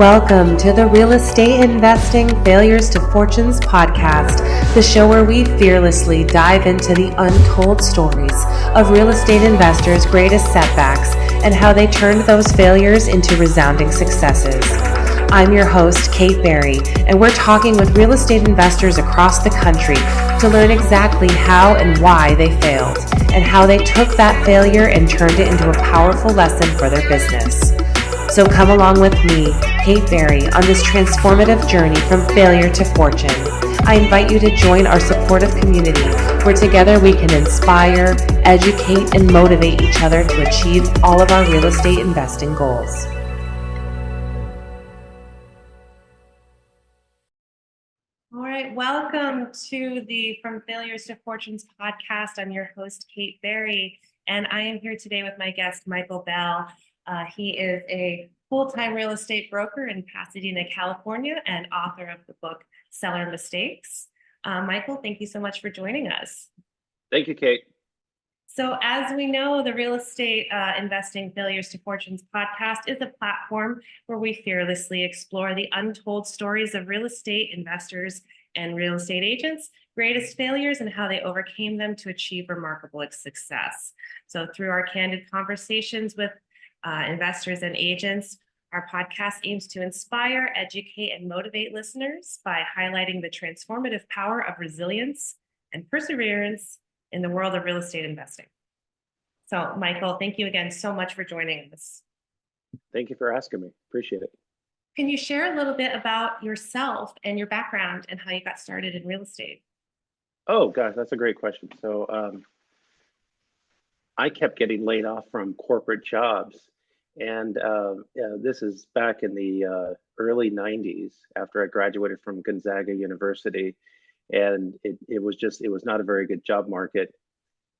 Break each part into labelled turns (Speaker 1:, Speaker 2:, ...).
Speaker 1: Welcome to the Real Estate Investing Failures to Fortunes podcast, the show where we fearlessly dive into the untold stories of real estate investors' greatest setbacks and how they turned those failures into resounding successes. I'm your host, Kate Berry, and we're talking with real estate investors across the country to learn exactly how and why they failed, and how they took that failure and turned it into a powerful lesson for their business. So come along with me, Kate Berry, on this transformative journey from failure to fortune. I invite you to join our supportive community where together we can inspire, educate, and motivate each other to achieve all of our real estate investing goals. All right, welcome to the From Failures to Fortunes podcast. I'm your host, Kate Berry, and I am here today with my guest, Michael Bell. He is a full-time real estate broker in Pasadena, California, and author of the book Seller Mistakes. Michael, thank you so much for joining us.
Speaker 2: Thank you, Kate.
Speaker 1: So as we know, the Real Estate Investing Failures to Fortunes podcast is a platform where we fearlessly explore the untold stories of real estate investors and real estate agents' greatest failures and how they overcame them to achieve remarkable success. So through our candid conversations with investors and agents, our podcast aims to inspire, educate, and motivate listeners by highlighting the transformative power of resilience and perseverance in the world of real estate investing. So, Michael, thank you again so much for joining us.
Speaker 2: Thank you for asking me. Appreciate it.
Speaker 1: Can you share a little bit about yourself and your background and how you got started in real estate?
Speaker 2: Oh, gosh, that's a great question. So I kept getting laid off from corporate jobs. And this is back in the early 90s after I graduated from Gonzaga University. And it was not a very good job market.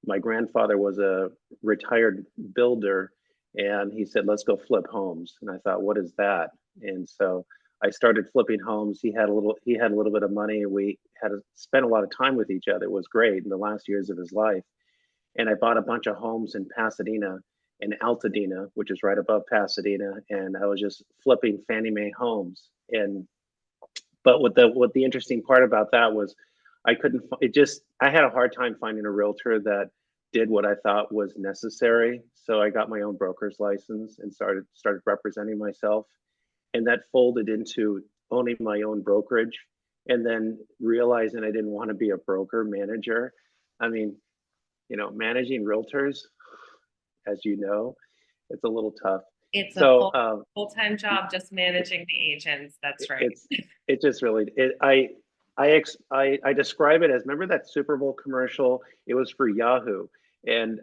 Speaker 2: My grandfather was a retired builder, and he said, let's go flip homes. And I thought, what is that? And so I started flipping homes. He had a little bit of money, and we had to spend a lot of time with each other. It was great in the last years of his life. And I bought a bunch of homes in Pasadena and Altadena, which is right above Pasadena. And I was just flipping Fannie Mae homes. But what the interesting part about that was I had a hard time finding a realtor that did what I thought was necessary. So I got my own broker's license and started representing myself. And that folded into owning my own brokerage, and then realizing I didn't want to be a broker manager. I mean, managing realtors, as you know, it's a little tough.
Speaker 1: It's a full-time job, just managing the agents. That's right.
Speaker 2: It just really, I describe it as, remember that Super Bowl commercial? It was for Yahoo. And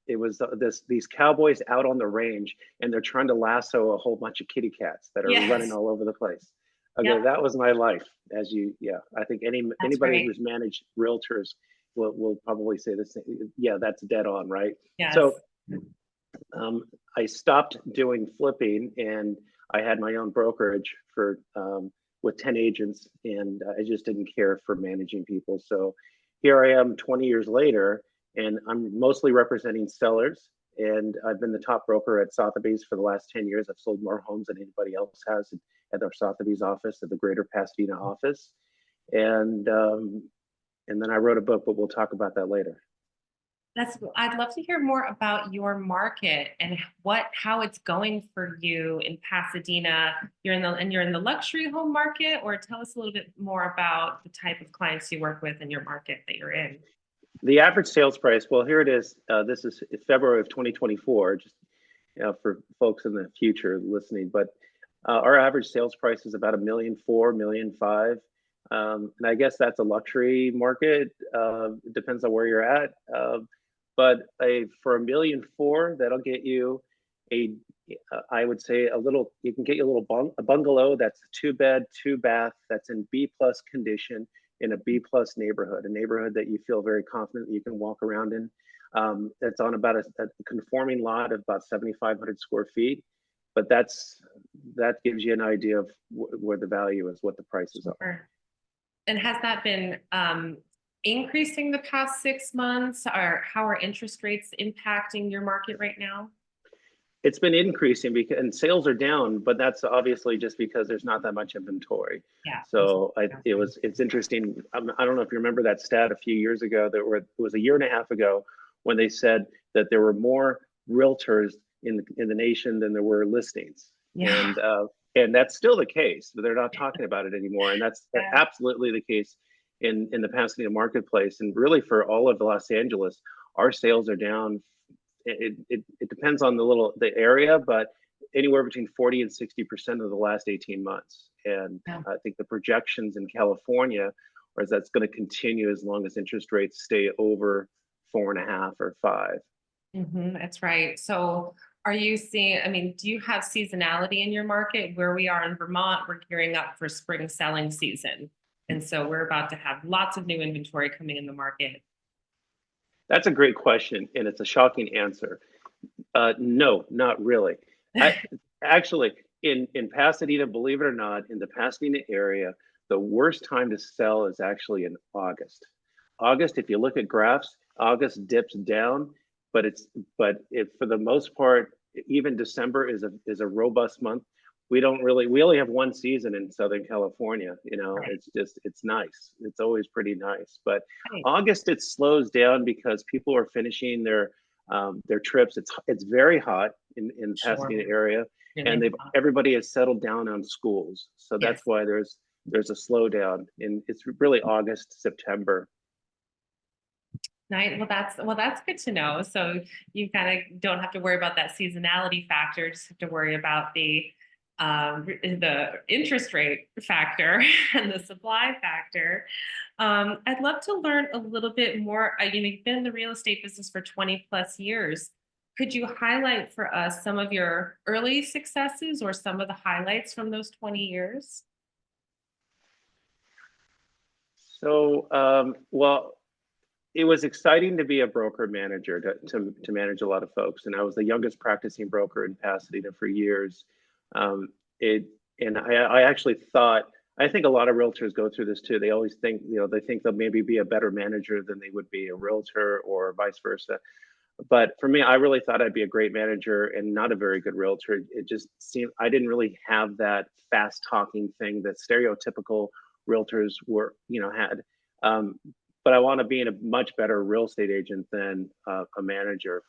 Speaker 2: it was these cowboys out on the range, and they're trying to lasso a whole bunch of kitty cats that are running all over the place. Okay, yep. That was my life. I think anybody who's managed realtors will probably say the same. Yeah, that's dead on, right?
Speaker 1: Yes.
Speaker 2: So I stopped doing flipping, and I had my own brokerage with 10 agents, and I just didn't care for managing people. So here I am 20 years later, and I'm mostly representing sellers. And I've been the top broker at Sotheby's for the last 10 years. I've sold more homes than anybody else has at our Sotheby's office, at the Greater Pasadena office. And then I wrote a book, but we'll talk about that later.
Speaker 1: I'd love to hear more about your market and how it's going for you in Pasadena. You're in the luxury home market, or tell us a little bit more about the type of clients you work with in your market that you're in.
Speaker 2: The average sales price, well, here it is. This is February of 2024, just for folks in the future listening. But our average sales price is about $1.4 million, $1.5 million. And I guess that's a luxury market. It depends on where you're at. But for $1.4 million, that'll get you I would say you can get you a bungalow that's a 2-bed, 2-bath, that's in B+ condition, in a B+ neighborhood, a neighborhood that you feel very confident that you can walk around in. That's on about a conforming lot of about 7,500 square feet. But that gives you an idea of where the value is, what the prices are.
Speaker 1: And has that been increasing the past 6 months, or how are interest rates impacting your market right now?
Speaker 2: It's been increasing because and sales are down, but that's obviously just because there's not that much inventory.
Speaker 1: Yeah.
Speaker 2: So it's interesting. I don't know if you remember that stat a few years ago. It was a year and a half ago when they said that there were more realtors in the nation than there were listings,
Speaker 1: Yeah.
Speaker 2: and that's still the case. But they're not talking about it anymore, and that's
Speaker 1: Yeah.
Speaker 2: absolutely the case in the Pasadena marketplace, and really for all of Los Angeles, our sales are down. It depends on the area, but anywhere between 40 and 60% of the last 18 months. And
Speaker 1: Yeah.
Speaker 2: I think the projections in California are that's going to continue as long as interest rates stay over 4.5 or 5.
Speaker 1: That's right. So are you seeing, I mean, do you have seasonality in your market? Where we are in Vermont, we're gearing up for spring selling season. And so we're about to have lots of new inventory coming in the market.
Speaker 2: That's a great question, and it's a shocking answer. No, not really. I actually in Pasadena, believe it or not, in the Pasadena area, the worst time to sell is actually in August. August, if you look at graphs, August dips down, but if for the most part, even December is a robust month. We only have one season in Southern California,
Speaker 1: Right.
Speaker 2: it's nice. It's always pretty nice. But
Speaker 1: Right.
Speaker 2: August it slows down because people are finishing their trips. It's very hot in
Speaker 1: Sure.
Speaker 2: Pasadena area, and
Speaker 1: Really
Speaker 2: they've
Speaker 1: hot.
Speaker 2: everybody has settled down on schools, so
Speaker 1: Yes.
Speaker 2: that's why there's a slowdown, and it's really August, September.
Speaker 1: Nice. Well, that's good to know. So you kind of don't have to worry about that seasonality factor. Just have to worry about the interest rate factor and the supply factor. I'd love to learn a little bit more. You've been in the real estate business for 20 plus years. Could you highlight for us some of your early successes or some of the highlights from those 20 years?
Speaker 2: So, well, it was exciting to be a broker manager to manage a lot of folks, and I was the youngest practicing broker in Pasadena for years. Um, it and I actually thought I think a lot of realtors go through this too. They always think they think they'll maybe be a better manager than they would be a realtor or vice versa. But for me, I really thought I'd be a great manager and not a very good realtor. It just seemed I didn't really have that fast talking thing that stereotypical realtors had. Um, but I want to be in a much better real estate agent than a manager.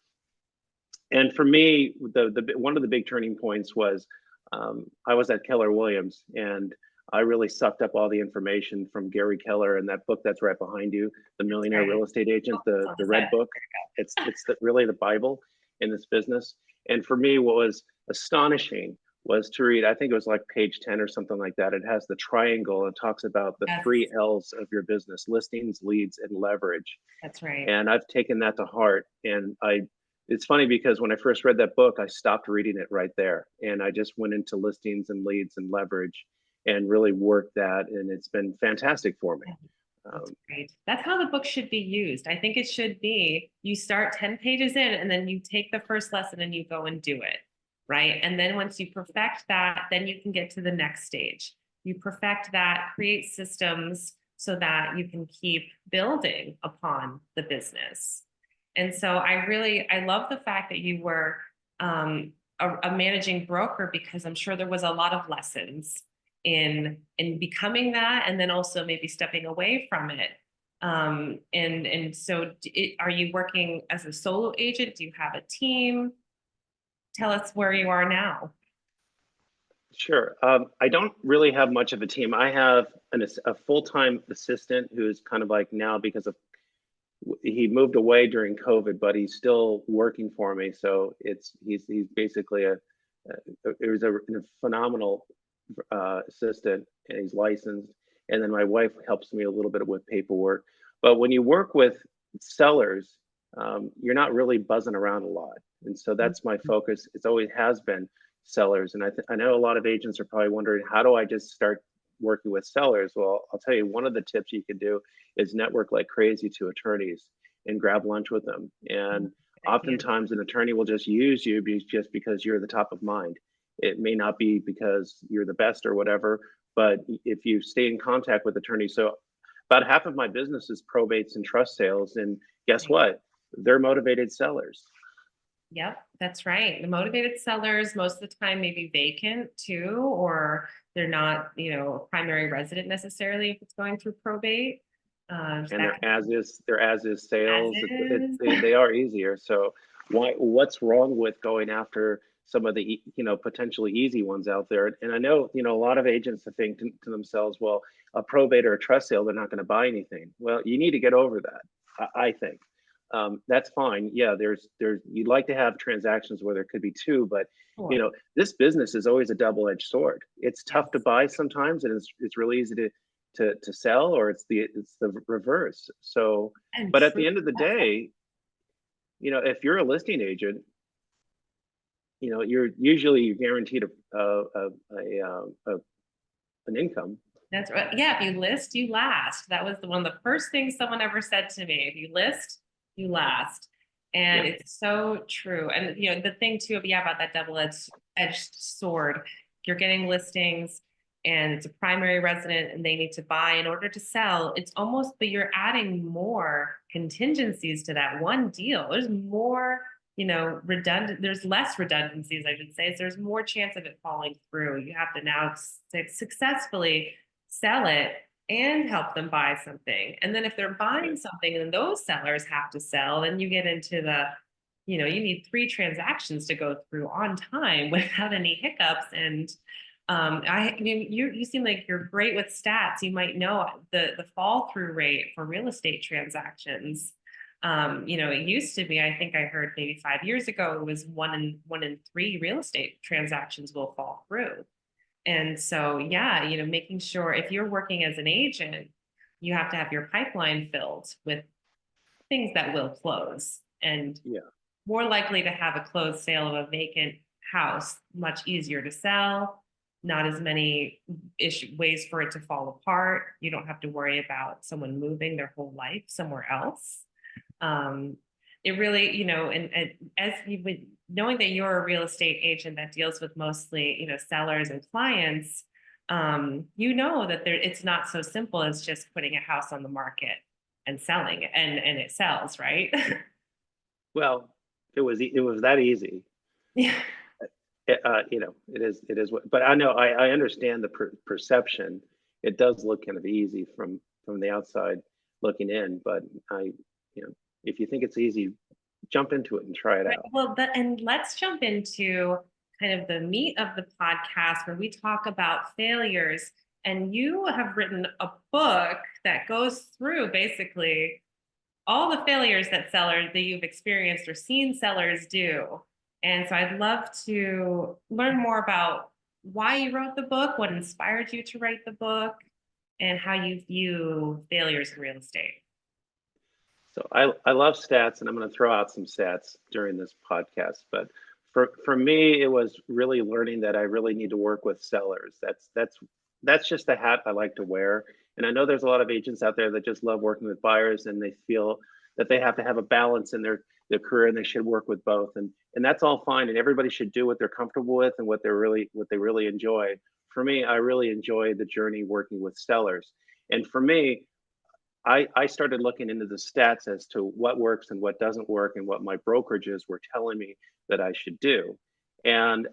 Speaker 2: And for me, the one of the big turning points was I was at Keller Williams, and I really sucked up all the information from Gary Keller and that book that's right behind you, The
Speaker 1: That's
Speaker 2: Millionaire
Speaker 1: right.
Speaker 2: Real Estate Agent,
Speaker 1: Oh,
Speaker 2: the
Speaker 1: so is that.
Speaker 2: red book. It's really the Bible in this business. And for me, what was astonishing was to read, I think it was like page 10 or something like that. It has the triangle and talks about the
Speaker 1: Yes,
Speaker 2: three L's of your business: listings, leads, and leverage.
Speaker 1: that's right.
Speaker 2: And I've taken that to heart. And it's funny because when I first read that book, I stopped reading it right there. And I just went into listings and leads and leverage and really worked that. And it's been fantastic for me.
Speaker 1: Yeah, that's
Speaker 2: Um,
Speaker 1: great. That's how the book should be used. I think it should be you start 10 pages in and then you take the first lesson and you go and do it. Right. And then once you perfect that, then you can get to the next stage. You perfect that, create systems so that you can keep building upon the business. And so I love the fact that you were a managing broker because I'm sure there was a lot of lessons in becoming that, and then also maybe stepping away from it. And so, are you working as a solo agent? Do you have a team? Tell us where you are now.
Speaker 2: sure. I don't really have much of a team. I have a full-time assistant who's kind of like now because of he moved away during COVID, but he's still working for me. So he's basically it was a phenomenal assistant, and he's licensed. And then my wife helps me a little bit with paperwork. But when you work with sellers, you're not really buzzing around a lot, and so that's my focus. It's always has been sellers, and I know a lot of agents are probably wondering, how do I just start working with sellers? Well, I'll tell you, one of the tips you can do is network like crazy to attorneys and grab lunch with them. And oftentimes, an attorney will just use you just because you're the top of mind. It may not be because you're the best or whatever, but if you stay in contact with attorneys, so about half of my business is probates and trust sales, and guess what? They're motivated sellers.
Speaker 3: Yep, that's right. The motivated sellers, most of the time, may be vacant too, or they're not, a primary resident necessarily if it's going through probate. So
Speaker 2: And
Speaker 3: that
Speaker 2: their as is
Speaker 3: as
Speaker 2: sales.
Speaker 3: is.
Speaker 2: They are easier. So what's wrong with going after some of the potentially easy ones out there? And I know a lot of agents think to themselves, well, a probate or a trust sale, they're not going to buy anything. Well, you need to get over that. I think that's fine. Yeah, there's you'd like to have transactions where there could be two, but
Speaker 3: Sure.
Speaker 2: this business is always a double-edged sword. It's tough to
Speaker 3: Yes.
Speaker 2: buy sometimes, and it's really easy to sell, or it's the reverse. So,
Speaker 3: And
Speaker 2: but at
Speaker 3: true.
Speaker 2: the end of the day, if you're a listing agent, you're guaranteed an income.
Speaker 3: That's right. Yeah, if you list, you last. That was one of the first things someone ever said to me. If you list, you last. And
Speaker 2: Yeah.
Speaker 3: it's so true. And the thing too, yeah, about that double-edged sword, you're getting listings and it's a primary resident and they need to buy in order to sell. It's almost, but you're adding more contingencies to that one deal. There's more, redundant, there's less redundancies, I should say. So there's more chance of it falling through. You have to now successfully sell it and help them buy something. And then if they're buying
Speaker 2: Right.
Speaker 3: something and those sellers have to sell, then you get into you need three transactions to go through on time without any hiccups. And I mean, you seem like you're great with stats. You might know the fall through rate for real estate transactions. It used to be, I think I heard maybe 5 years ago, it was one in three real estate transactions will fall through. And so, yeah, making sure if you're working as an agent, you have to have your pipeline filled with things that will close and
Speaker 2: Yeah.
Speaker 3: more likely to have a closed sale of a vacant house, much easier to sell, not as many ways for it to fall apart. You don't have to worry about someone moving their whole life somewhere else. Um, it really, and as you've been knowing that you're a real estate agent that deals with mostly, sellers and clients, you know that it's not so simple as just putting a house on the market and selling it and it sells, right?
Speaker 2: Well, it was that easy.
Speaker 3: Yeah.
Speaker 2: It is but I know I understand the perception. It does look kind of easy from the outside looking in, but if you think it's easy, jump into it and try it
Speaker 3: Right.
Speaker 2: out.
Speaker 3: Well, and let's jump into kind of the meat of the podcast where we talk about failures. And you have written a book that goes through basically all the failures that you've experienced or seen sellers do. And so I'd love to learn more about why you wrote the book, what inspired you to write the book, and how you view failures in real estate.
Speaker 2: So I love stats, and I'm going to throw out some stats during this podcast. But for me, it was really learning that I really need to work with sellers. That's just the hat I like to wear. And I know there's a lot of agents out there that just love working with buyers, and they feel that they have to have a balance in their career, and they should work with both. And that's all fine, and everybody should do what they're comfortable with and what they really enjoy. For me, I really enjoy the journey working with sellers. And for me, I started looking into the stats as to what works and what doesn't work and what my brokerages were telling me that I should do. And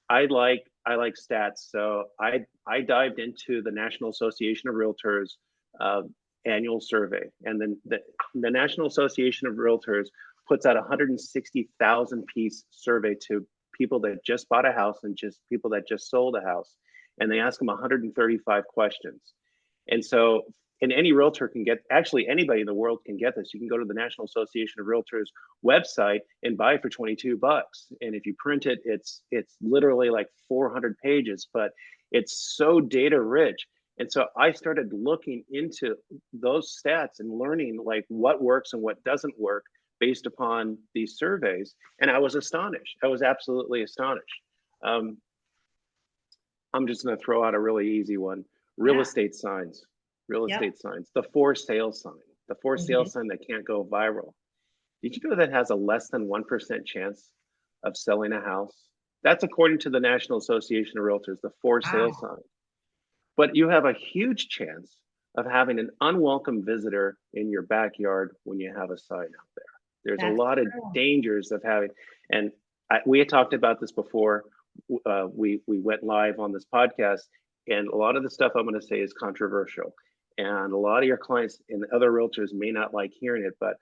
Speaker 2: I like stats. So I dived into the National Association of Realtors uh, annual survey. And then the National Association of Realtors puts out a 160,000 piece survey to people that just bought a house and just people that just sold a house. And they ask them 135 questions. And so, and any realtor can get, actually anybody in the world can get this. You can go to the National Association of Realtors website and buy it for 22 bucks. And if you print it, it's literally like 400 pages, but it's so data rich. And so I started looking into those stats and learning like what works and what doesn't work based upon these surveys. And I was astonished. I was absolutely astonished. Um, I'm just going to throw out a really easy one. Real
Speaker 3: Yeah.
Speaker 2: estate signs. Real
Speaker 3: Yep.
Speaker 2: estate signs. The for sale sign. The for sale
Speaker 3: Mhm.
Speaker 2: sign that can't go viral. Did you know that has a less than 1% chance of selling a house? That's according to the National Association of Realtors, the for sale
Speaker 3: Wow.
Speaker 2: sign. But you have a huge chance of having an unwelcome visitor in your backyard when you have a sign out there. There's a
Speaker 3: That's
Speaker 2: lot of
Speaker 3: true.
Speaker 2: dangers of having, and we had talked about this before. We went live on this podcast, and a lot of the stuff I'm going to say is controversial, and a lot of your clients and other realtors may not like hearing it, but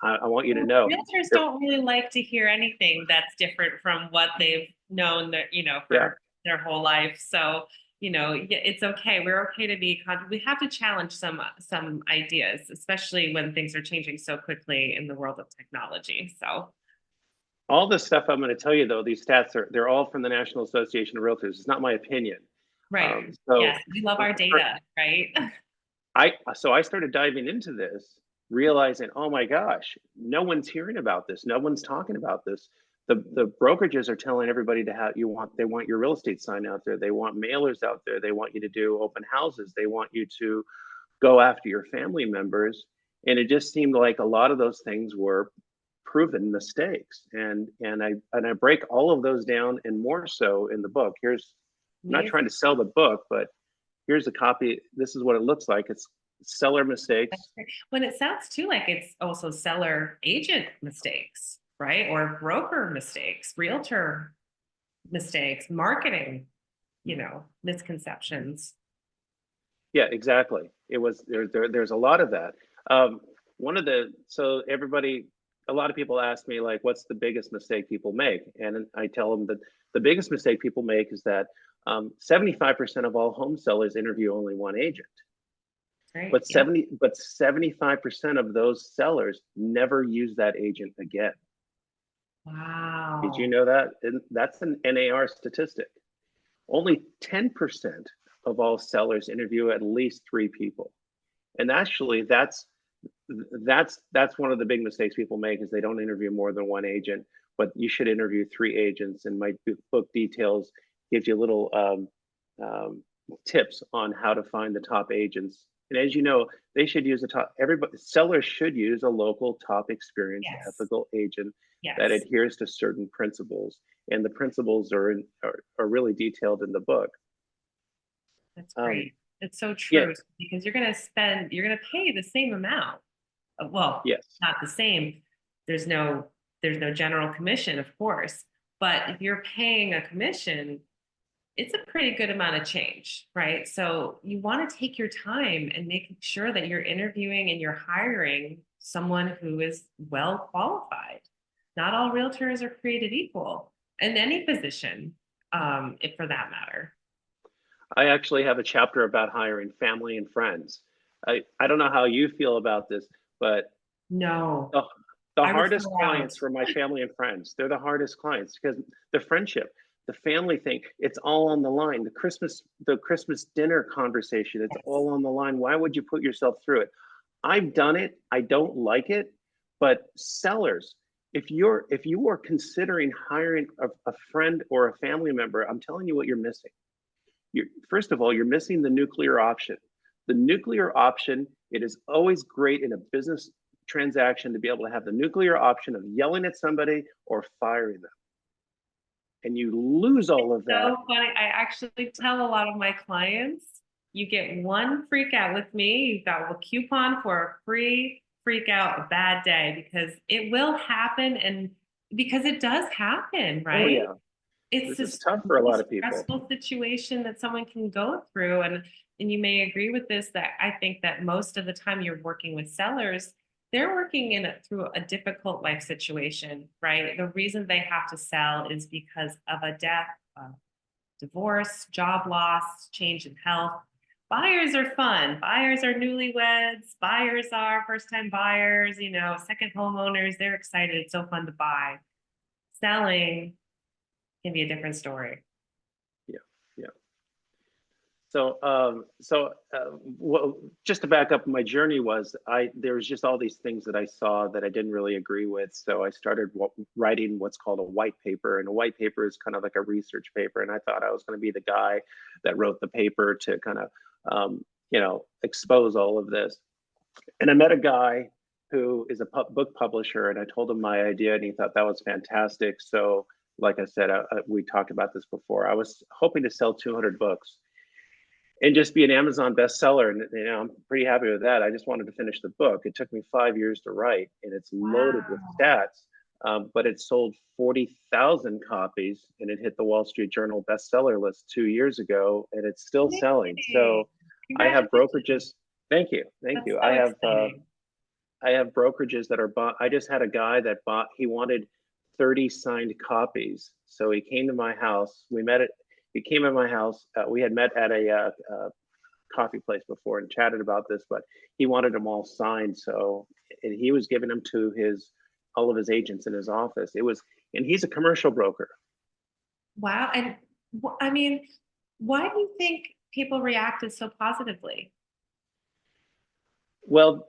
Speaker 2: I want you to know.
Speaker 3: Realtors don't really like to hear anything that's different from what they've known that,
Speaker 2: Yeah.
Speaker 3: for their whole life. So, it's okay. We're okay to be we have to challenge some ideas, especially when things are changing so quickly in the world of technology. So,
Speaker 2: All the stuff I'm going to tell you, though, these stats they're all from the National Association of Realtors. It's not my opinion.
Speaker 3: right.
Speaker 2: So
Speaker 3: Yes, we love our data, right?
Speaker 2: I started diving into this, realizing, oh my gosh, no one's hearing about this. No one's talking about this. The brokerages are telling everybody to have they want your real estate sign out there. They want mailers out there. They want you to do open houses. They want you to go after your family members. And it just seemed like a lot of those things were proven mistakes. And I break all of those down and more so in the book. I'm not trying to sell the book, but here's a copy. This is what it looks like. It's seller mistakes.
Speaker 3: When it sounds too like it's also seller agent mistakes, right? Or broker mistakes, realtor mistakes, marketing, misconceptions.
Speaker 2: Yeah, exactly. It was there's a lot of that. So everybody, a lot of people ask me, like, what's the biggest mistake people make? And I tell them that the biggest mistake people make is that 75% of all home sellers interview only one agent.
Speaker 3: Right.
Speaker 2: But
Speaker 3: Yeah.
Speaker 2: 75% of those sellers never use that agent again.
Speaker 3: Wow.
Speaker 2: Did you know that? And that's an NAR statistic. Only 10% of all sellers interview at least 3 people. And actually that's one of the big mistakes people make, is they don't interview more than one agent, but you should interview 3 agents. And my book details gives you little tips on how to find the top agents. And as you know, they should use sellers should use a local, top experienced,
Speaker 3: Yes.
Speaker 2: ethical agent
Speaker 3: Yes.
Speaker 2: that adheres to certain principles. And the principles are really detailed in the book.
Speaker 3: That's great. It's so true,
Speaker 2: Yeah.
Speaker 3: because you're going to pay the same amount. Well,
Speaker 2: Yes.
Speaker 3: not the same. There's no general commission, of course, but if you're paying a commission, it's a pretty good amount of change, right? So you want to take your time and make sure that you're interviewing and you're hiring someone who is well qualified. Not all realtors are created equal in any position, if for that matter.
Speaker 2: I actually have a chapter about hiring family and friends. I don't know how you feel about this, but
Speaker 3: No,
Speaker 2: the
Speaker 3: I refer
Speaker 2: hardest clients
Speaker 3: out.
Speaker 2: were my family and friends. They're the hardest clients because the friendship, the family thing, it's all on the line. The Christmas dinner conversation, it's
Speaker 3: Yes.
Speaker 2: all on the line. Why would you put yourself through it? I've done it. I don't like it, but sellers, if you are considering hiring a friend or a family member, I'm telling you what you're missing. First of all, you're missing the nuclear option. The nuclear option, it is always great in a business transaction to be able to have the nuclear option of yelling at somebody or firing them. And you lose all of that.
Speaker 3: So funny. I actually tell a lot of my clients, you get one freak out with me. You've got a coupon for a free freak out, a bad day, because it will happen. And because it does happen, right?
Speaker 2: Oh yeah.
Speaker 3: It's
Speaker 2: This is
Speaker 3: this
Speaker 2: tough for a lot of people.
Speaker 3: stressful situation that someone can go through. And you may agree with this, that I think that most of the time you're working with sellers, they're working through a difficult life situation, right? The reason they have to sell is because of a death, divorce, job loss, change in health. Buyers are fun. Buyers are newlyweds. Buyers are first time buyers, second homeowners. They're excited. It's so fun to buy. Selling can be a different story.
Speaker 2: Yeah, yeah. Well, just to back up, my journey was there was just all these things that I saw that I didn't really agree with. So I started writing what's called a white paper, and a white paper is kind of like a research paper. And I thought I was going to be the guy that wrote the paper to kind of, expose all of this. And I met a guy who is a book publisher, and I told him my idea, and he thought that was fantastic. So, like I said, we talked about this before. I was hoping to sell 200 books. and just be an Amazon bestseller. And I'm pretty happy with that. I just wanted to finish the book. It took me 5 years to write, and it's loaded with
Speaker 3: Wow.
Speaker 2: stats. But it sold 40,000 copies, and it hit the Wall Street Journal bestseller list 2 years ago, and it's still selling.
Speaker 3: Yay.
Speaker 2: So I have
Speaker 3: Congratulations.
Speaker 2: brokerages. Thank you, thank
Speaker 3: That's
Speaker 2: you.
Speaker 3: so exciting.
Speaker 2: I have brokerages that are bought. I just had a guy that bought. He wanted 30 signed copies, so he came to my house. We met at. He came to my house. We had met at a coffee place before and chatted about this, but he wanted them all signed. So, and he was giving them to his all of his agents in his office. It was, and he's a commercial broker.
Speaker 3: Wow. And I mean, why do you think people reacted so positively?
Speaker 2: Well,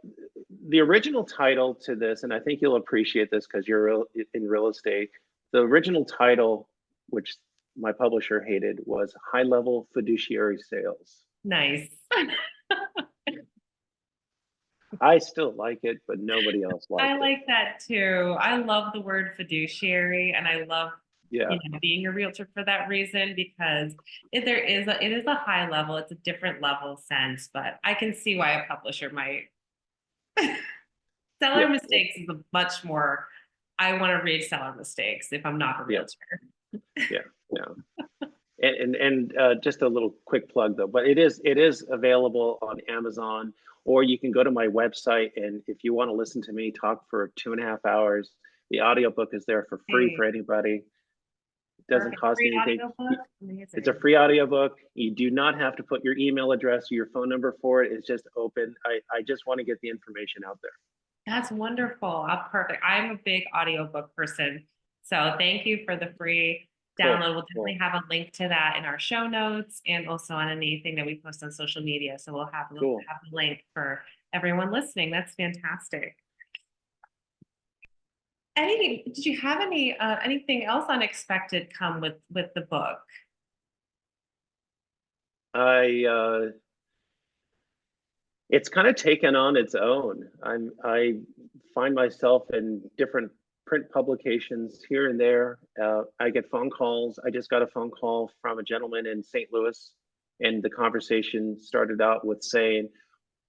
Speaker 2: the original title to this, and I think you'll appreciate this because you're in real estate. The original title, which my publisher hated, was High Level Fiduciary Sales.
Speaker 3: Nice.
Speaker 2: I still like it, but nobody else liked
Speaker 3: I
Speaker 2: it.
Speaker 3: like that too. I love the word fiduciary, and I love
Speaker 2: Yeah,
Speaker 3: being a realtor for that reason because it is a high level, it's a different level sense, but I can see why a publisher might. Seller
Speaker 2: yeah,
Speaker 3: mistakes is a much more. I want to read seller mistakes if I'm not a
Speaker 2: yeah,
Speaker 3: realtor.
Speaker 2: yeah, yeah. And just a little quick plug though, but it is available on Amazon, or you can go to my website, and if you want to listen to me talk for 2.5 hours, the audiobook is there for free
Speaker 3: Hey,
Speaker 2: for anybody. It doesn't
Speaker 3: perfect.
Speaker 2: cost
Speaker 3: Free
Speaker 2: anything.
Speaker 3: audiobook.
Speaker 2: It's a
Speaker 3: Amazing.
Speaker 2: free audiobook. You do not have to put your email address or your phone number for it. It's just open. I just want to get the information out there.
Speaker 3: That's wonderful. Perfect. I'm a big audiobook person. So thank you for the free
Speaker 2: Cool,
Speaker 3: download. We'll definitely
Speaker 2: cool,
Speaker 3: have a link to that in our show notes and also on anything that we post on social media. So we'll
Speaker 2: cool.
Speaker 3: have the link for everyone listening. That's fantastic. Did you have anything else unexpected come with the book?
Speaker 2: I it's kind of taken on its own. I find myself in different print publications here and there. I get phone calls. I just got a phone call from a gentleman in St. Louis, and the conversation started out with saying,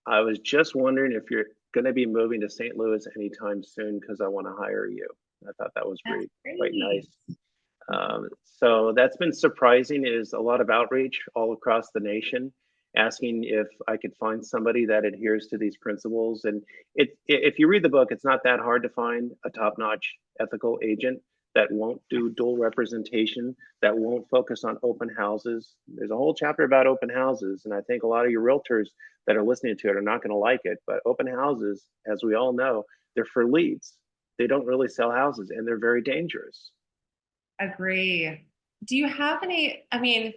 Speaker 2: "I was just wondering if you're going to be moving to St. Louis anytime soon because I want to hire you." I thought that was
Speaker 3: That's
Speaker 2: really quite
Speaker 3: great.
Speaker 2: nice. So that's been surprising, is a lot of outreach all across the nation asking if I could find somebody that adheres to these principles. And if you read the book, it's not that hard to find a top-notch ethical agent that won't do dual representation, that won't focus on open houses. There's a whole chapter about open houses, and I think a lot of your realtors that are listening to it are not going to like it. But open houses, as we all know, they're for leads. They don't really sell houses, and they're very dangerous.
Speaker 3: Agree. Do you have any, I mean,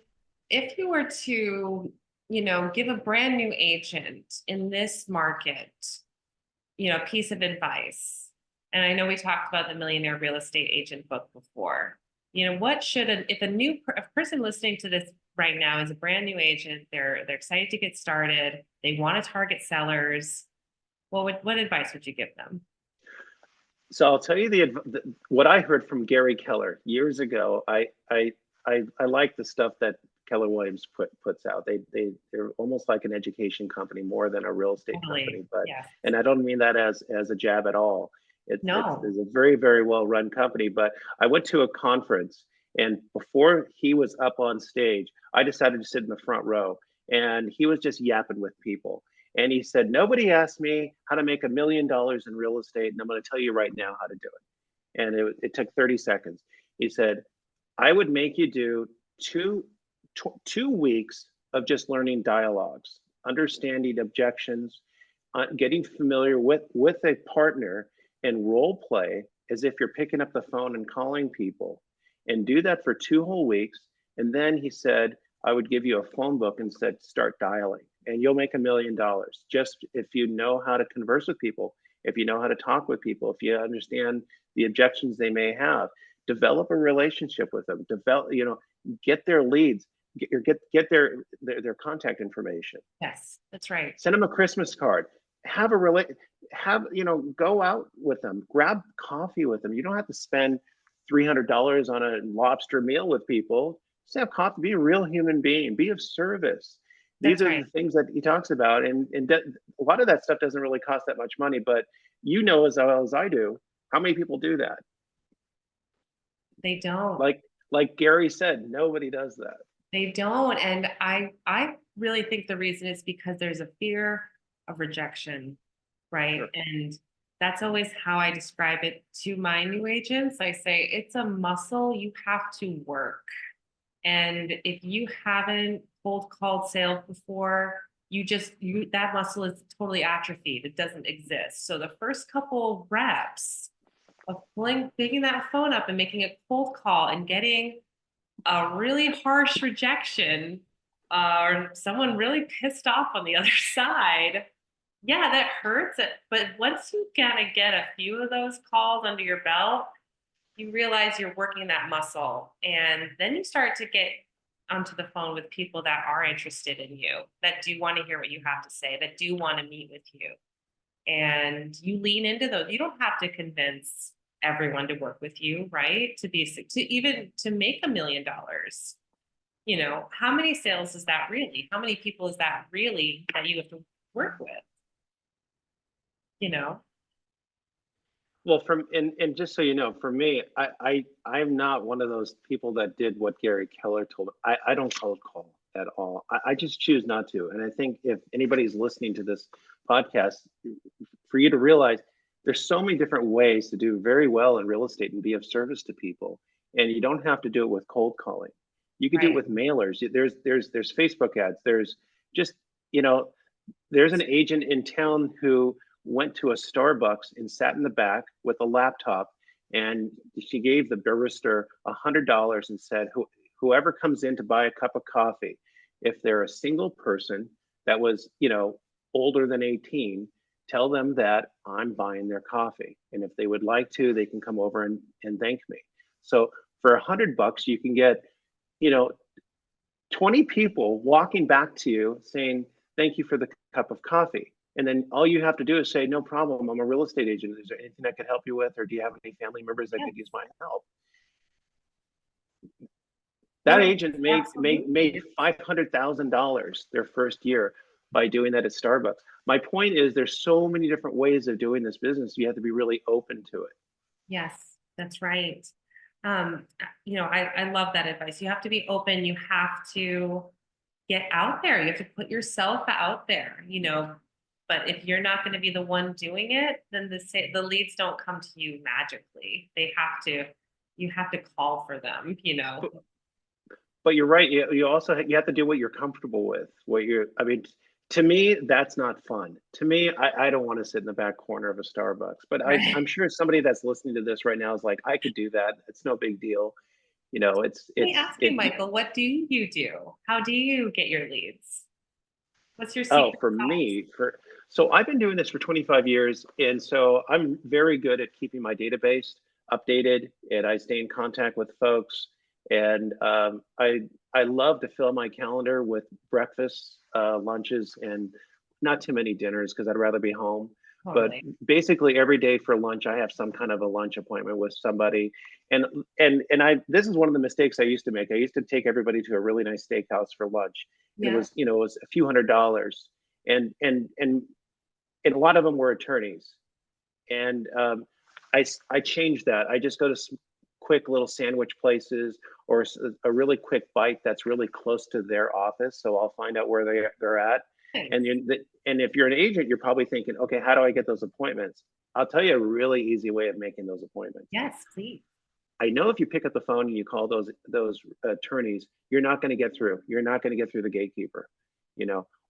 Speaker 3: if you were to, give a brand new agent in this market, a piece of advice, and I know we talked about the Millionaire Real Estate Agent book before, what should, if a person listening to this right now is a brand new agent, they're excited to get started, they want to target sellers, what advice would you give them?
Speaker 2: So I'll tell you what I heard from Gary Keller years ago. I like the stuff that Keller Williams puts out. They're almost like an education company more than a real estate company.
Speaker 3: Totally.
Speaker 2: But
Speaker 3: Yes.
Speaker 2: and I don't mean that as a jab at all. It's
Speaker 3: No.
Speaker 2: a very very well run company. But I went to a conference, and before he was up on stage, I decided to sit in the front row, and he was just yapping with people. And he said, "Nobody asked me how to make $1 million in real estate, and I'm going to tell you right now how to do it." And it took 30 seconds. He said, "I would make you do two 2 weeks of just learning dialogues, understanding objections, getting familiar with a partner, and role play as if you're picking up the phone and calling people, and do that for 2 whole weeks. And then he said, I would give you a phone book and said, start dialing, and you'll make $1 million just if you know how to converse with people, if you know how to talk with people, if you understand the objections they may have, develop a relationship with them, get their leads, get their contact information,
Speaker 3: Yes, that's right.
Speaker 2: send them a Christmas card, have a go out with them, grab coffee with them. You don't have to spend $300 on a lobster meal with people. Just have coffee, be a real human being, be of service. These
Speaker 3: That's
Speaker 2: are
Speaker 3: right.
Speaker 2: the things that he talks about, and a lot of that stuff doesn't really cost that much money. But you know as well as I do, how many people do that?
Speaker 3: They don't.
Speaker 2: Like Gary said, nobody does that.
Speaker 3: They don't. And I really think the reason is because there's a fear of rejection, right?
Speaker 2: Sure.
Speaker 3: And that's always how I describe it to my new agents. I say it's a muscle you have to work. And if you haven't cold called sales before, you that muscle is totally atrophied. It doesn't exist. So the first couple reps of picking that phone up and making a cold call and getting a really harsh rejection or someone really pissed off on the other side, yeah, that hurts it. But once you kind of get a few of those calls under your belt, you realize you're working that muscle. And then you start to get onto the phone with people that are interested in you, that do want to hear what you have to say, that do want to meet with you. And you lean into those. You don't have to convince everyone to work with you, right? To even to make $1 million. How many sales is that really? How many people is that really that you have to work with? You know?
Speaker 2: Well, and just so you know, for me, I'm not one of those people that did what Gary Keller told. I don't cold call at all. I just choose not to. And I think if anybody's listening to this podcast, for you to realize there's so many different ways to do very well in real estate and be of service to people. And you don't have to do it with cold calling. You can do it
Speaker 3: Right.
Speaker 2: with mailers. There's Facebook ads. There's just, you know, there's an agent in town who went to a Starbucks and sat in the back with a laptop, and she gave the barista $100 and said, whoever comes in to buy a cup of coffee, if they're a single person that was, older than 18, tell them that I'm buying their coffee. And if they would like to, they can come over and thank me. So for $100, you can get, you know, 20 people walking back to you saying, thank you for the cup of coffee. And then all you have to do is say, no problem, I'm a real estate agent. Is there anything I could help you with? Or do you have any family members that
Speaker 3: Yeah.
Speaker 2: could use my help? That
Speaker 3: No,
Speaker 2: agent made
Speaker 3: absolutely.
Speaker 2: $500,000 their first year by doing that at Starbucks. My point is there's so many different ways of doing this business. You have to be really open to it.
Speaker 3: Yes, that's right. I love that advice. You have to be open. You have to get out there. You have to put yourself out there. But if you're not going to be the one doing it, then the leads don't come to you magically. You have to call for them.
Speaker 2: But you're right. You also have to do what you're comfortable with. I mean, to me, that's not fun. To me, I don't want to sit in the back corner of a Starbucks. But
Speaker 3: Right.
Speaker 2: I'm sure somebody that's listening to this right now is like, I could do that. It's no big deal.
Speaker 3: Let me ask you, Michael, what do you do? How do you get your leads? What's your
Speaker 2: Oh,
Speaker 3: secret
Speaker 2: for
Speaker 3: sauce?
Speaker 2: me, so I've been doing this for 25 years, and so I'm very good at keeping my database updated, and I stay in contact with folks, and I love to fill my calendar with breakfasts, lunches, and not too many dinners because I'd rather be home. But
Speaker 3: Totally.
Speaker 2: basically, every day for lunch, I have some kind of a lunch appointment with somebody, and I this is one of the mistakes I used to make. I used to take everybody to a really nice steakhouse for lunch. It
Speaker 3: Yeah.
Speaker 2: was, it was a few $100s, and a lot of them were attorneys. And I changed that. I just go to quick little sandwich places or a really quick bite that's really close to their office. So I'll find out where they're at.
Speaker 3: Nice.
Speaker 2: And if you're an agent, you're probably thinking, okay, how do I get those appointments? I'll tell you a really easy way of making those appointments.
Speaker 3: Yes, please.
Speaker 2: I know if you pick up the phone and you call those attorneys, you're not going to get through. You're not going to get through the gatekeeper,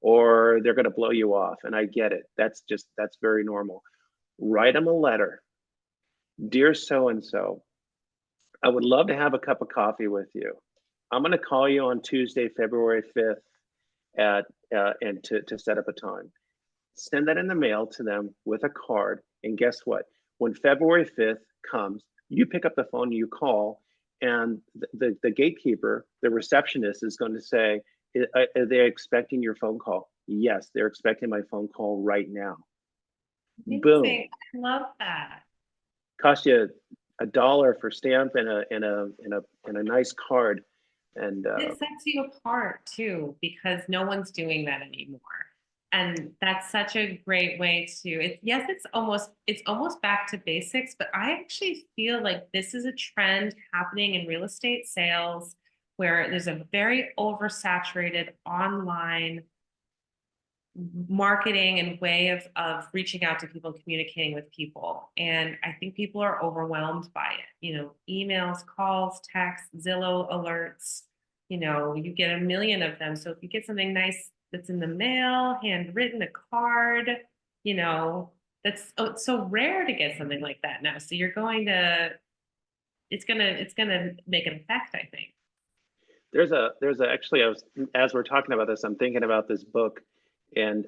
Speaker 2: or they're going to blow you off. And I get it. That's very normal. Write them a letter. Dear so and so, I would love to have a cup of coffee with you. I'm going to call you on Tuesday, February 5th at and to set up a time. Send that in the mail to them with a card. And guess what? When February 5th comes, you pick up the phone and you call, and the gatekeeper, the receptionist, is going to say, are they expecting your phone call? Yes, they're expecting my phone call right now.
Speaker 3: Amazing.
Speaker 2: Boom.
Speaker 3: I love that.
Speaker 2: Cost you $1 for stamp and a nice card. And
Speaker 3: It sets you apart too, because no one's doing that anymore. And that's such a great way to yes, it's almost back to basics, but I actually feel like this is a trend happening in real estate sales where there's a very oversaturated online marketing and way of reaching out to people, communicating with people. And I think people are overwhelmed by it. Emails, calls, texts, Zillow alerts, you get a million of them. So if you get something nice that's in the mail, handwritten, a card, that's it's so rare to get something like that now. So it's gonna make an effect, I think.
Speaker 2: there's actually, as we're talking about this, I'm thinking about this book, and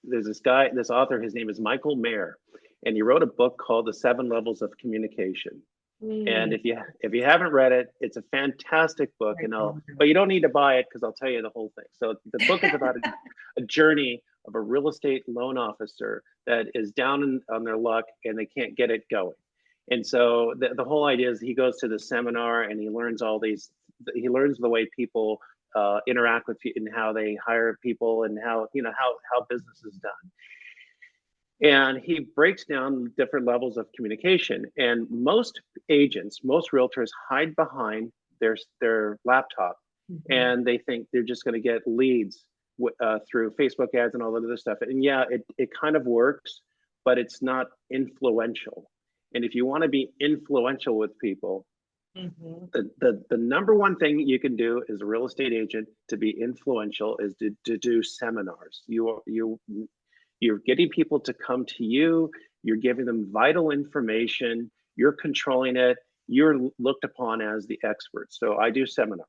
Speaker 2: there's this author, his name is Michael Mayer, and he wrote a book called The Seven Levels of Communication. And
Speaker 3: Mm,
Speaker 2: if you haven't read it, it's a fantastic book,
Speaker 3: I don't
Speaker 2: but you don't need to buy it because I'll tell you the whole thing. So the book is about a journey of a real estate loan officer that is down on their luck and they can't get it going. And so the whole idea is he goes to the seminar and he learns he learns the way people interact with people and how they hire people and how business is done. And he breaks down different levels of communication. And most agents, most realtors hide behind their laptop,
Speaker 3: Mhm.
Speaker 2: and they think they're just going to get leads through Facebook ads and all that other stuff. And yeah, it kind of works, but it's not influential. And if you want to be influential with people,
Speaker 3: Mhm.
Speaker 2: the number one thing you can do as a real estate agent to be influential is to do seminars. You're getting people to come to you, you're giving them vital information, you're controlling it, you're looked upon as the expert. So I do seminars.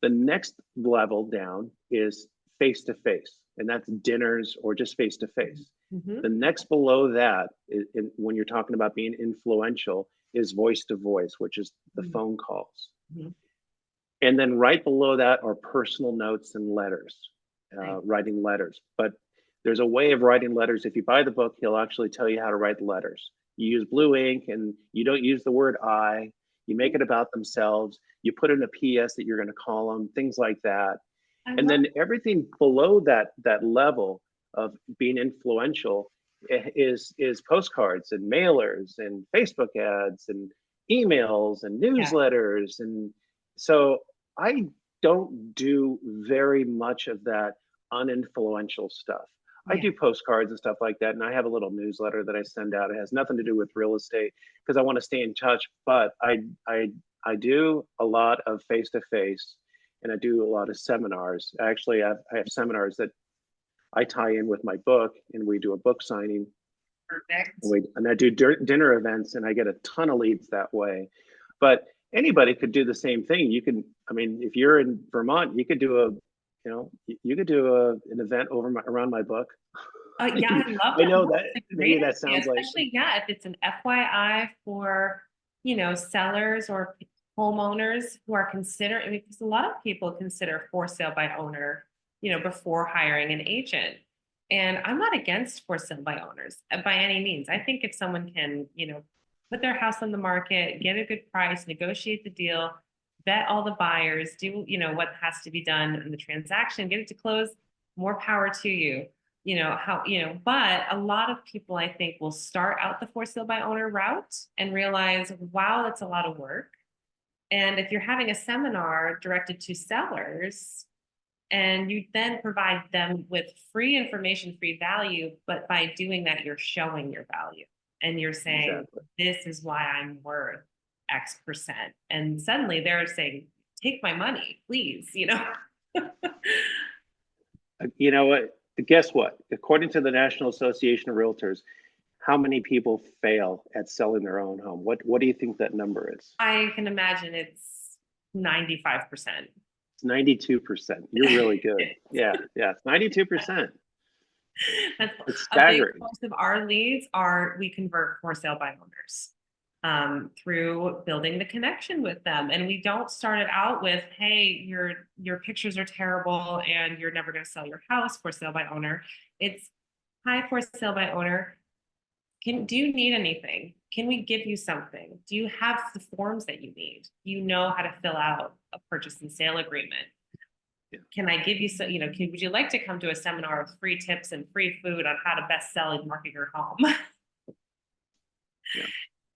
Speaker 2: The next level down is face to face, and that's dinners or just face to face.
Speaker 3: Mhm.
Speaker 2: The next below that, when you're talking about being influential, is voice to voice, which is the
Speaker 3: Mhm.
Speaker 2: phone calls.
Speaker 3: Mhm.
Speaker 2: And then right below that are personal notes and letters,
Speaker 3: Right.
Speaker 2: writing letters. But there's a way of writing letters. If you buy the book, he'll actually tell you how to write letters. You use blue ink and you don't use the word I. You make it about themselves. You put in a PS that you're going to call them, things like that.
Speaker 3: I
Speaker 2: And
Speaker 3: love
Speaker 2: then everything below that level of being influential is postcards and mailers and Facebook ads and emails and
Speaker 3: Yeah.
Speaker 2: newsletters. And so I don't do very much of that uninfluential stuff. I
Speaker 3: Yeah.
Speaker 2: do postcards and stuff like that, and I have a little newsletter that I send out. It has nothing to do with real estate because I want to stay in touch. But I do a lot of face to face, and I do a lot of seminars. Actually, I have seminars that I tie in with my book, and we do a book signing.
Speaker 3: Perfect.
Speaker 2: And I do dinner events, and I get a ton of leads that way. But anybody could do the same thing. You can, I mean, if you're in Vermont, you could do you could do an event around my book.
Speaker 3: Yeah, I love
Speaker 2: I
Speaker 3: that.
Speaker 2: know
Speaker 3: No,
Speaker 2: that
Speaker 3: it's a
Speaker 2: maybe
Speaker 3: great
Speaker 2: that
Speaker 3: idea,
Speaker 2: sounds like,
Speaker 3: especially, yeah, if it's an FYI for, sellers or homeowners who are considering, because a lot of people consider for sale by owner, before hiring an agent. And I'm not against for sale by owners by any means. I think if someone can, put their house on the market, get a good price, negotiate the deal, vet all the buyers, do, what has to be done in the transaction, get it to close, more power to you. But a lot of people, I think, will start out the for sale by owner route and realize, wow, that's a lot of work. And if you're having a seminar directed to sellers and you then provide them with free information, free value, but by doing that, you're showing your value and you're saying,
Speaker 2: exactly.
Speaker 3: this is why I'm worth X%. And suddenly they're saying, take my money, please.
Speaker 2: You know what? Guess what? According to the National Association of Realtors, how many people fail at selling their own home? What do you think that number is?
Speaker 3: I can imagine it's 95%.
Speaker 2: It's 92%. You're really good. Yeah, yeah, 92%.
Speaker 3: That's
Speaker 2: It's
Speaker 3: a big
Speaker 2: staggering.
Speaker 3: source of our leads we convert for sale by owners through building the connection with them. And we don't start it out with, hey, your pictures are terrible and you're never going to sell your house for sale by owner. It's, hi, for sale by owner. Do you need anything? can we give you something? Do you have the forms that you need? Do you know how to fill out a purchase and sale agreement? Can I give you some, would you like to come to a seminar of free tips and free food on how to best sell and market your home?
Speaker 2: Yeah.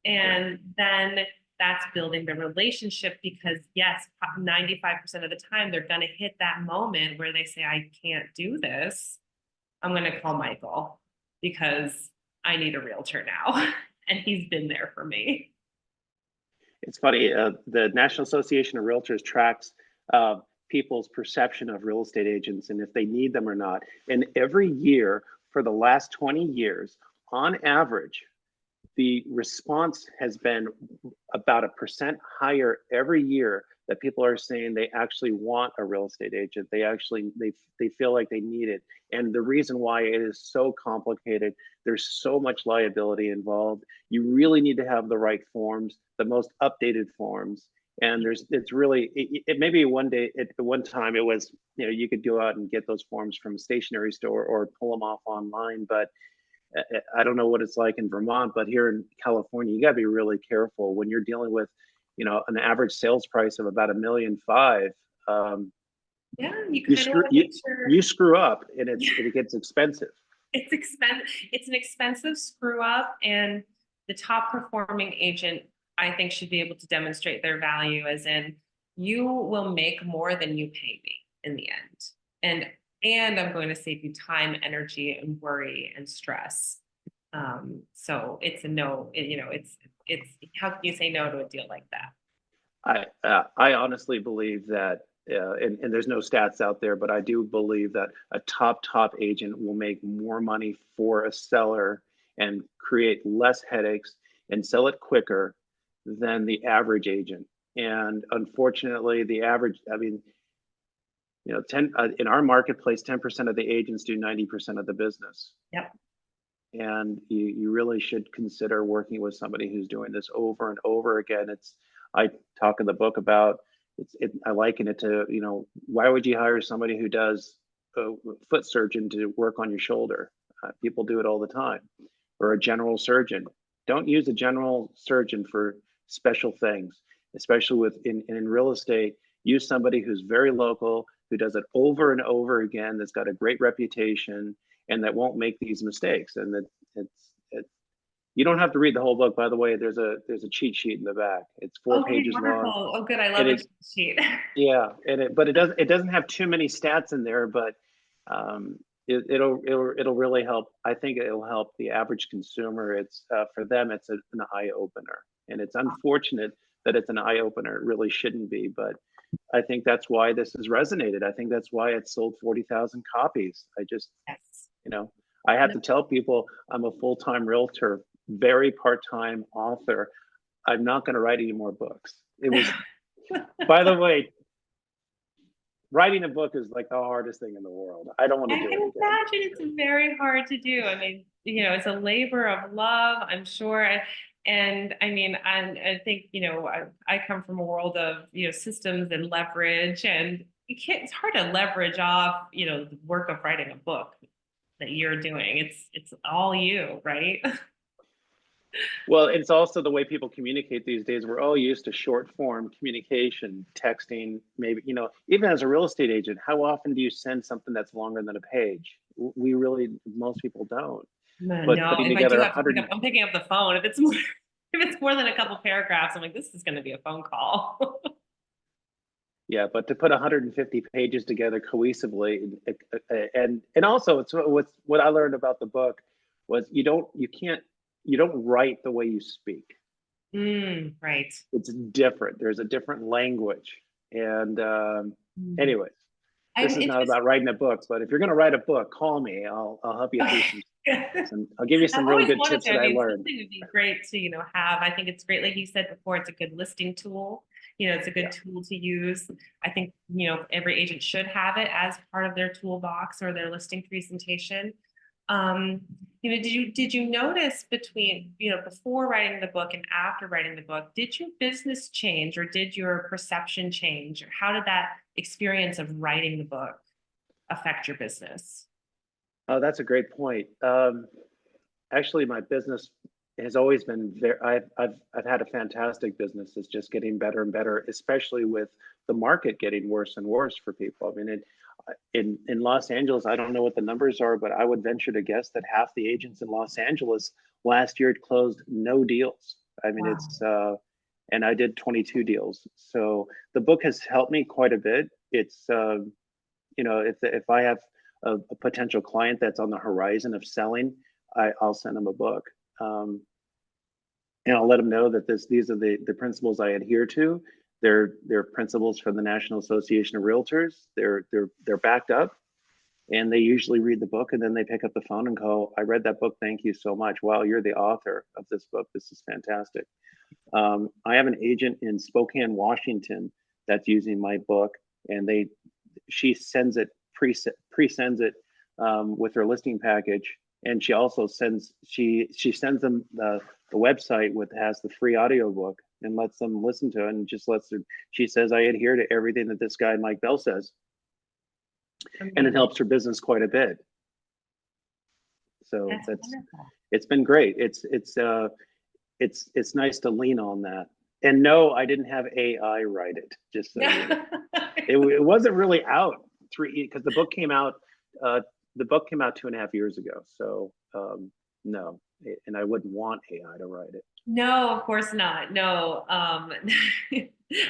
Speaker 3: And then that's building the relationship, because yes, 95% of the time they're going to hit that moment where they say, I can't do this. I'm going to call Michael because I need a realtor now. And he's been there for me.
Speaker 2: It's funny, the National Association of Realtors tracks people's perception of real estate agents and if they need them or not. And every year for the last 20 years, on average, the response has been about 1% higher every year that people are saying they actually want a real estate agent. They feel like they need it. And the reason why it is so complicated, there's so much liability involved. You really need to have the right forms, the most updated forms. And it's really, it maybe one time it was, you could go out and get those forms from a stationery store or pull them off online, but I don't know what it's like in Vermont, but here in California, you got to be really careful when you're dealing with, an average sales price of about $1.5 million.
Speaker 3: Yeah, you
Speaker 2: You
Speaker 3: kind of
Speaker 2: screw
Speaker 3: want to make sure.
Speaker 2: you screw up, and it gets expensive.
Speaker 3: It's expensive. It's an expensive screw up, and the top performing agent, I think, should be able to demonstrate their value, as in, you will make more than you pay me in the end, and I'm going to save you time, energy, and worry and stress. So it's a no. It's how can you say no to a deal like that?
Speaker 2: I honestly believe that, and there's no stats out there, but I do believe that a top agent will make more money for a seller and create less headaches and sell it quicker than the average agent. And unfortunately, the average, I mean, 10 in our marketplace, 10% of the agents do 90% of the business.
Speaker 3: Yep.
Speaker 2: And you really should consider working with somebody who's doing this over and over again. I talk in the book about I liken it to, why would you hire somebody who does a foot surgeon to work on your shoulder? People do it all the time. Or a general surgeon. Don't use a general surgeon for special things, especially in real estate. Use somebody who's very local, who does it over and over again, that's got a great reputation, and that won't make these mistakes. And that you don't have to read the whole book, by the way. There's a cheat sheet in the back. It's 4 pages long.
Speaker 3: Oh, good. I love a cheat sheet.
Speaker 2: Yeah, but it doesn't have too many stats in there, but it'll really help. I think it'll help the average consumer. It's for them, it's an eye opener, and it's unfortunate that it's an eye opener. It really shouldn't be, but I think that's why this has resonated. I think that's why it sold 40,000 copies.
Speaker 3: Yes.
Speaker 2: I have to tell people I'm a full-time realtor, very part-time author. I'm not going to write any more books. It was, by the way, writing a book is like the hardest thing in the world. I don't want to do it again.
Speaker 3: I can imagine it's very hard to do. I mean, it's a labor of love, I'm sure. And I mean, I think, I come from a world of, systems and leverage, and it's hard to leverage off, the work of writing a book that you're doing. It's all you, right?
Speaker 2: Well, it's also the way people communicate these days. We're all used to short form communication, texting, maybe, even as a real estate agent, how often do you send something that's longer than a page? Most people don't.
Speaker 3: No,
Speaker 2: But
Speaker 3: if
Speaker 2: putting
Speaker 3: I
Speaker 2: together
Speaker 3: do have to I'm picking up the phone. If it's more than a couple paragraphs, I'm like, this is going to be a phone call.
Speaker 2: Yeah, but to put 150 pages together cohesively, and also it's what I learned about the book was you don't write the way you speak.
Speaker 3: Right.
Speaker 2: It's different. There's a different language. And anyways, this is not about writing a book, but if you're going to write a book, call me. I'll help you through I'll give you some real good tips that I learned.
Speaker 3: Something would be great to, have. I think it's great. Like you said before, it's a good listing tool. It's a good tool to use. I think, every agent should have it as part of their toolbox or their listing presentation. Did you notice between, before writing the book and after writing the book, did your business change, or did your perception change, or how did that experience of writing the book affect your business?
Speaker 2: Oh, that's a great point. Actually, my business has always been very, I've had a fantastic business that's just getting better and better, especially with the market getting worse and worse for people. I mean, in Los Angeles, I don't know what the numbers are, but I would venture to guess that half the agents in Los Angeles last year closed no deals. I mean,
Speaker 3: Wow.
Speaker 2: and I did 22 deals. So the book has helped me quite a bit. It's, if I have a potential client that's on the horizon of selling, I'll send them a book. And I'll let them know that these are the principles I adhere to. They're principles from the National Association of Realtors. They're backed up, and they usually read the book and then they pick up the phone and go, "I read that book. Thank you so much. Wow, you're the author of this book. This is fantastic." I have an agent in Spokane, Washington, that's using my book, and she sends it pre-sends it with her listing package, and she also sends them the website has the free audio book and lets them listen to it, and just lets her. She says, "I adhere to everything that this guy Mike Bell says," and it helps her business quite a bit. So
Speaker 3: That's wonderful.
Speaker 2: it's been great. It's nice to lean on that. And no, I didn't have AI write it. Just so you know. It wasn't really out because the book came out. The book came out 2.5 years ago. So no, and I wouldn't want AI to write it.
Speaker 3: No, of course not. No. I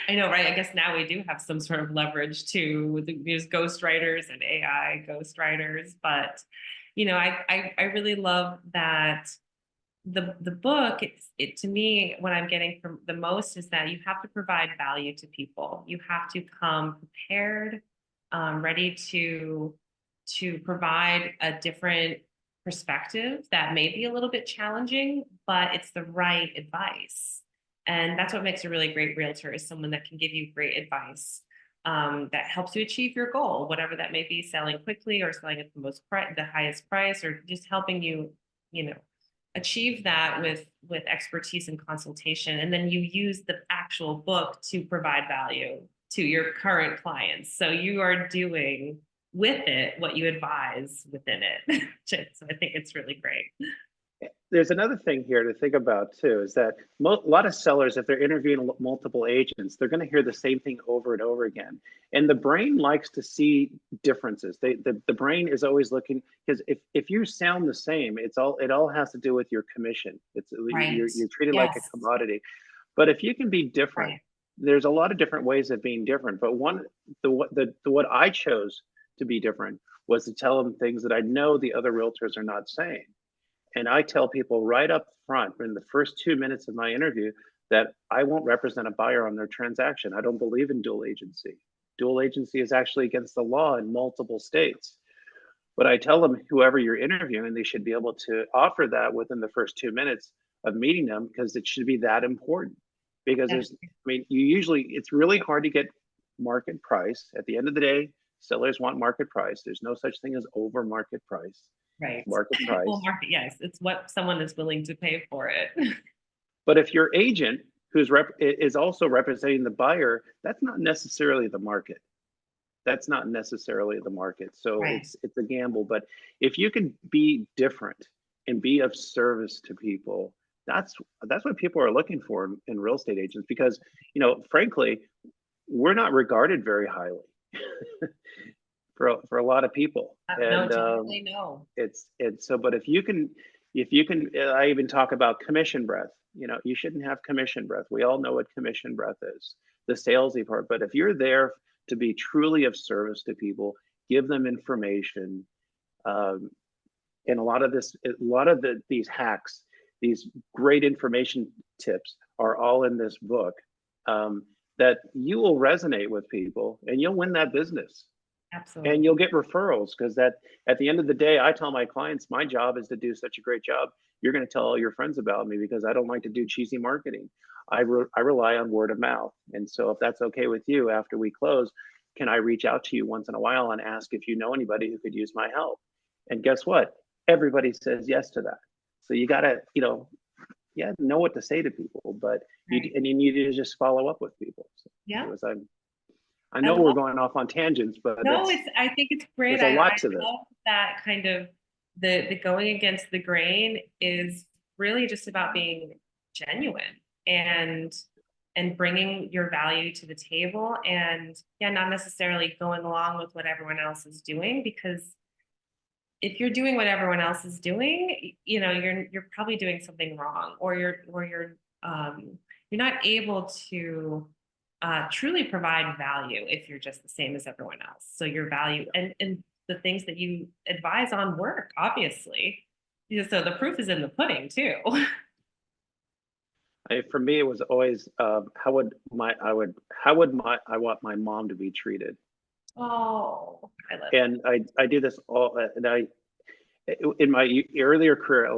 Speaker 3: know, right? I guess now we do have some sort of leverage to use ghostwriters and AI ghostwriters, but I really love that the book, it to me, what I'm getting from the most is that you have to provide value to people. You have to come prepared, ready to provide a different perspective that may be a little bit challenging, but it's the right advice. And that's what makes a really great realtor, is someone that can give you great advice, that helps you achieve your goal, whatever that may be, selling quickly or selling at the highest price, or just helping you, achieve that with expertise and consultation. And then you use the actual book to provide value to your current clients. So you are doing with it what you advise within it. So I think it's really great.
Speaker 2: There's another thing here to think about too, is that a lot of sellers, if they're interviewing multiple agents, they're going to hear the same thing over and over again. And the brain likes to see differences. The brain is always looking, because if you sound the same, it all has to do with your commission.
Speaker 3: Right.
Speaker 2: You're treated like a commodity. But if you can be different,
Speaker 3: right.
Speaker 2: There's a lot of different ways of being different. But what I chose to be different was to tell them things that I know the other realtors are not saying. And I tell people right up front in the first 2 minutes of my interview that I won't represent a buyer on their transaction. I don't believe in dual agency. Dual agency is actually against the law in multiple states. But I tell them, whoever you're interviewing, they should be able to offer that within the first 2 minutes of meeting them, because it should be that important. Because it's really hard to get market price. At the end of the day, sellers want market price. There's no such thing as over market price.
Speaker 3: Right.
Speaker 2: Market price.
Speaker 3: Well, market, yes, it's what someone is willing to pay for it.
Speaker 2: But if your agent is also representing the buyer, that's not necessarily the market. That's not necessarily the market. So
Speaker 3: right.
Speaker 2: it's a gamble. But if you can be different and be of service to people, that's what people are looking for in real estate agents. Because, frankly, we're not regarded very highly. For a lot of people.
Speaker 3: No, definitely no.
Speaker 2: But if you can, I even talk about commission breath. You shouldn't have commission breath. We all know what commission breath is, the salesy part. But if you're there to be truly of service to people, give them information, and a lot of these hacks, these great information tips are all in this book, that you will resonate with people and you'll win that business.
Speaker 3: Absolutely.
Speaker 2: And you'll get referrals, because at the end of the day, I tell my clients, my job is to do such a great job. You're going to tell all your friends about me, because I don't like to do cheesy marketing. I rely on word of mouth. And so if that's okay with you, after we close, can I reach out to you once in a while and ask if you know anybody who could use my help? And guess what? Everybody says yes to that. So you got to, know what to say to people, but right. You need to just follow up with people. So
Speaker 3: yeah.
Speaker 2: I know we're going off on tangents, but
Speaker 3: no, I think it's great.
Speaker 2: There's a lot to
Speaker 3: love that kind of the going against the grain is really just about being genuine and bringing your value to the table, and yeah, not necessarily going along with what everyone else is doing, because if you're doing what everyone else is doing, you're probably doing something wrong, or you're not able to truly provide value if you're just the same as everyone else. So your value and the things that you advise on work, obviously. Yeah, so the proof is in the pudding too.
Speaker 2: For me, it was always how would I want my mom to be treated,
Speaker 3: Oh, I love
Speaker 2: and I do this all, and I in my earlier career,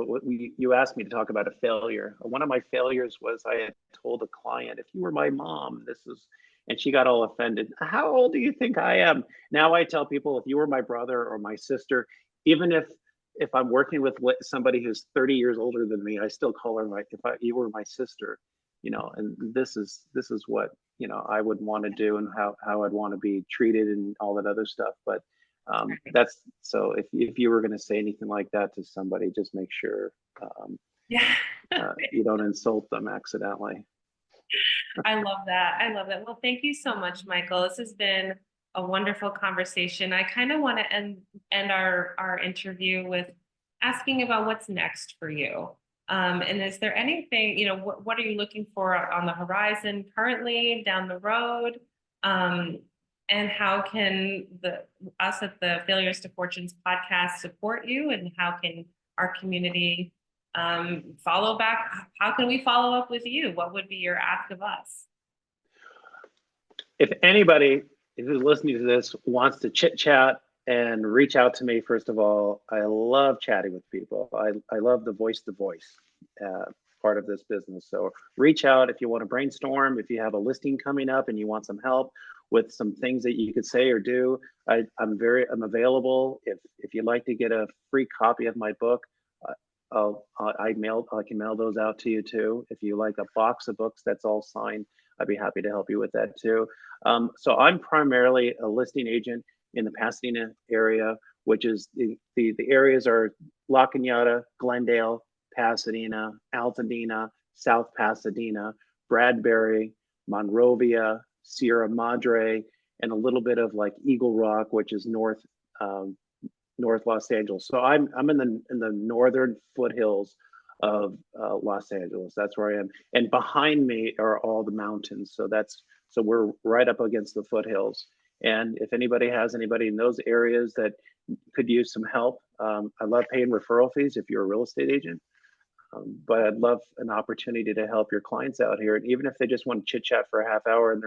Speaker 2: you asked me to talk about a failure. One of my failures was I had told a client, if you were my mom, this is, and she got all offended. How old do you think I am? Now I tell people, if you were my brother or my sister, even if I'm working with somebody who's 30 years older than me, I still call her you were my sister, and this is what, I would want to do, and how I'd want to be treated and all that other stuff. But
Speaker 3: it.
Speaker 2: that's so if you were going to say anything like that to somebody, just make sure
Speaker 3: Yeah.
Speaker 2: you don't insult them accidentally.
Speaker 3: I love that. I love that. Well, thank you so much, Michael. This has been a wonderful conversation. I kind of want to end our interview with asking about what's next for you. And is there anything, what are you looking for on the horizon currently, down the road? And how can us at the Failures to Fortunes podcast support you? And how can our community follow back? How can we follow up with you? What would be your ask of us?
Speaker 2: If anybody who's listening to this wants to chit chat and reach out to me, first of all, I love chatting with people. I love the voice to voice part of this business. So reach out if you want to brainstorm, if you have a listing coming up and you want some help with some things that you could say or do. I'm available. If you'd like to get a free copy of my book, I can mail those out to you too. If you like a box of books that's all signed, I'd be happy to help you with that too. So I'm primarily a listing agent in the Pasadena area, which is the areas are La Cañada, Glendale, Pasadena, Altadena, South Pasadena, Bradbury, Monrovia, Sierra Madre, and a little bit of like Eagle Rock, which is North Los Angeles. So I'm in the northern foothills of Los Angeles. That's where I am, and behind me are all the mountains. So we're right up against the foothills. And if anybody has anybody in those areas that could use some help, I love paying referral fees if you're a real estate agent. But I'd love an opportunity to help your clients out here. And even if they just want to chit chat for a half hour, and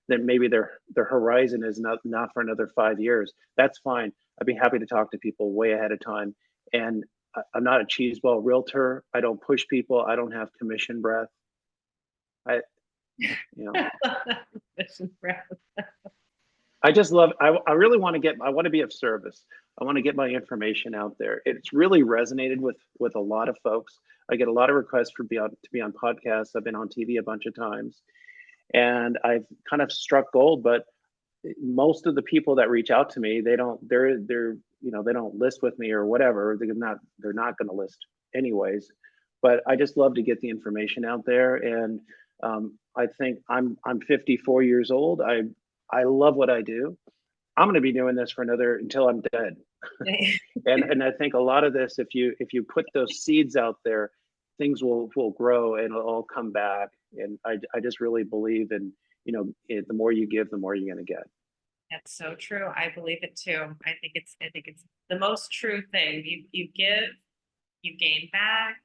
Speaker 2: then maybe their horizon is not for another 5 years, that's fine. I'd be happy to talk to people way ahead of time. And I'm not a cheeseball realtor. I don't push people. I don't have commission breath. I, you know, I just love, I really want to be of service. I want to get my information out there. It's really resonated with a lot of folks. I get a lot of requests to be on podcasts. I've been on TV a bunch of times, and I've kind of struck gold. But most of the people that reach out to me, they don't list with me or whatever. They're not going to list anyways. But I just love to get the information out there. And I think I'm 54 years old. I love what I do. I'm going to be doing this until I'm dead. and I think a lot of this, if you put those seeds out there, things will grow and it'll all come back. And I just really believe in, the more you give, the more you're going to get.
Speaker 3: That's so true. I believe it too. I think it's the most true thing. You give, you gain back.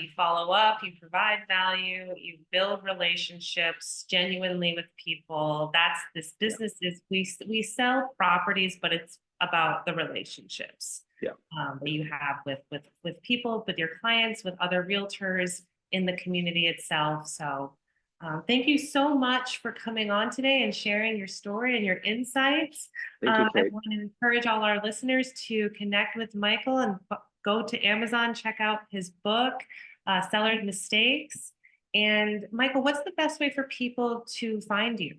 Speaker 3: You follow up, you provide value, you build relationships genuinely with people. That's this business is we sell properties, but it's about the relationships that you have with people, with your clients, with other realtors in the community itself. So thank you so much for coming on today and sharing your story and your insights.
Speaker 2: Thank you,
Speaker 3: I
Speaker 2: Kate.
Speaker 3: want to encourage all our listeners to connect with Michael and go to Amazon, check out his book, Seller's Mistakes. And Michael, what's the best way for people to find you?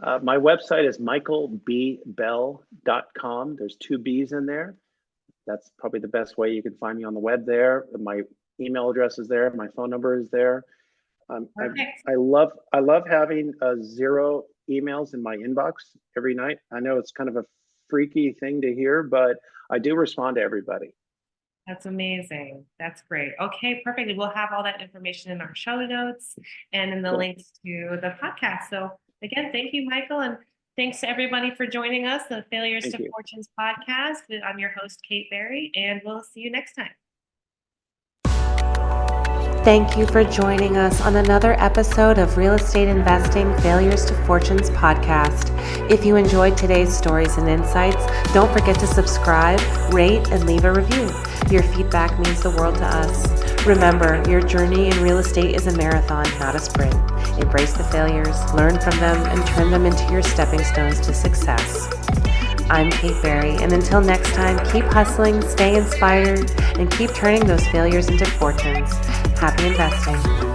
Speaker 2: My website is michaelbbell.com. There's 2 B's in there. That's probably the best way. You can find me on the web there. My email address is there. My phone number is there.
Speaker 3: Perfect.
Speaker 2: I love having 0 emails in my inbox every night. I know it's kind of a freaky thing to hear, but I do respond to everybody.
Speaker 3: That's amazing. That's great. Okay, perfect. We'll have all that information in our show notes and in the
Speaker 2: Cool.
Speaker 3: links to the podcast. So again, thank you, Michael, and thanks to everybody for joining us, the Failures
Speaker 2: Thank
Speaker 3: to
Speaker 2: you.
Speaker 3: Fortunes podcast. I'm your host, Kate Berry, and we'll see you next time.
Speaker 1: Thank you for joining us on another episode of Real Estate Investing Failures to Fortunes podcast. If you enjoyed today's stories and insights, don't forget to subscribe, rate, and leave a review. Your feedback means the world to us. Remember, your journey in real estate is a marathon, not a sprint. Embrace the failures, learn from them, and turn them into your stepping stones to success. I'm Kate Berry, and until next time, keep hustling, stay inspired, and keep turning those failures into fortunes. Happy investing.